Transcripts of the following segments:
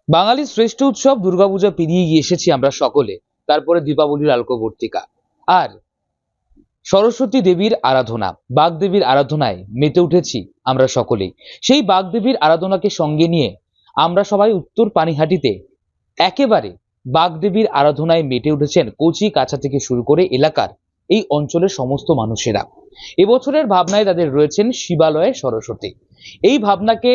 বাঙালির শ্রেষ্ঠ উৎসব দুর্গাপূজা পেরিয়ে এসেছি আমরা সকলে। তারপরে দীপাবলির আলোকবর্তিকা আর সরস্বতী দেবীর আরাধনা, বাগদেবীর আরাধনায় মেতে উঠেছি আমরা সকলেই। সেই বাগদেবীর আরাধনাকে সঙ্গে নিয়ে আমরা সবাই উত্তর পানিহাটিতে একেবারে বাগদেবীর আরাধনায় মেতে উঠেছেন কচি কাঁচা থেকে শুরু করে এলাকার এই অঞ্চলের সমস্ত মানুষেরা। এবছরের ভাবনায় তাদের রয়েছেন শিবালয়ে সরস্বতী। এই ভাবনাকে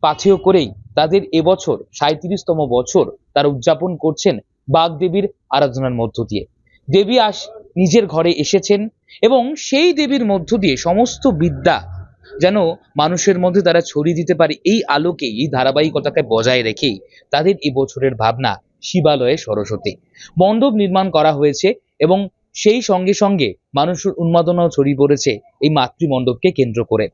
পাথেয় করেই তাদের এবছর ৩৭তম বছর তারা উদযাপন করছেন বাগদেবীর আরাধনার মধ্য দিয়ে। দেবী নিজের ঘরে এসেছেন এবং সেই দেবীর মধ্য দিয়ে সমস্ত বিদ্যা যেন মানুষের মধ্যে তারা ছড়িয়ে দিতে পারে, এই আলোকে এই ধারাবাহিকতাকে বজায় রেখেই তাদের এবছরের ভাবনা শিবালয়ে সরস্বতী। মণ্ডপ নির্মাণ করা হয়েছে এবং সেই সঙ্গে সঙ্গে মানুষের উন্মাদনাও ছড়িয়ে পড়েছে এই মাতৃমণ্ডপকে কেন্দ্র করে।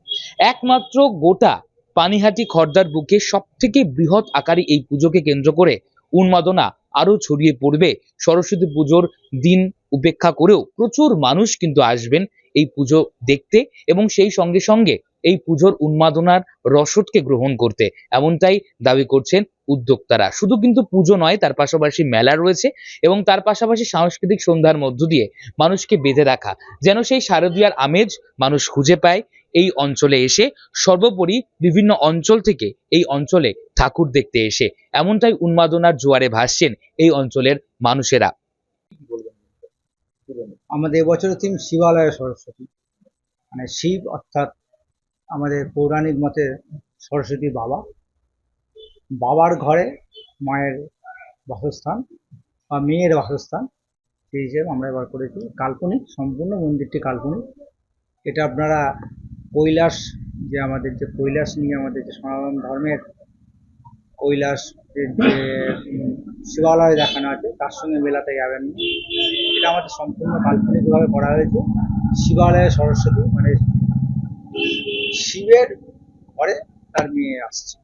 একমাত্র গোটা পানিহাটি খর্দার বুকে সব থেকে বৃহৎ আকারে এই পুজোকে কেন্দ্র করে উন্মাদনা আরো ছড়িয়ে পড়বে। সরস্বতী পুজোর দিন উপেক্ষা করেও প্রচুর মানুষ কিন্তু আসবেন এই পুজো দেখতে এবং সেই সঙ্গে সঙ্গে এই পুজোর উন্মাদনার রসদকে গ্রহণ করতে, এমনটাই দাবি করছেন উদ্যোক্তারা। শুধু কিন্তু পুজো নয়, তার পাশাপাশি মেলা রয়েছে এবং তার পাশাপাশি সাংস্কৃতিক সন্ধ্যার মধ্য দিয়ে মানুষকে বেঁধে রাখা, যেন সেই শারদীয়ার আমেজ মানুষ খুঁজে পায় এই অঞ্চলে এসে। সর্বোপরি বিভিন্ন অঞ্চল থেকে এই অঞ্চলে ঠাকুর দেখতে এসে এমনটাই উন্মাদনার জোয়ারে ভাসছেন এই অঞ্চলের মানুষেরা। আমাদের এবছরের থিম শিবালয় সরস্বতী, মানে শিব অর্থাৎ আমাদের পৌরাণিক মতে সরস্বতী বাবার ঘরে মায়ের বাসস্থান বা মেয়ের বাসস্থান, সেই হিসেবে আমরা এবার করেছি। কাল্পনিক, সম্পূর্ণ মন্দিরটি কাল্পনিক। এটা আপনারা কৈলাস, যে আমাদের যে কৈলাস নিয়ে আমাদের যে সনাতন ধর্মের কৈলাস যে শিবালয় দেখানো আছে তার সঙ্গে মেলাতে যাবেন না। এটা আমাদের সম্পূর্ণ কাল্পনিকভাবে করা হয়েছে। শিবালয়ে সরস্বতী মানে শিবের ঘরে তার মেয়ে আসছে।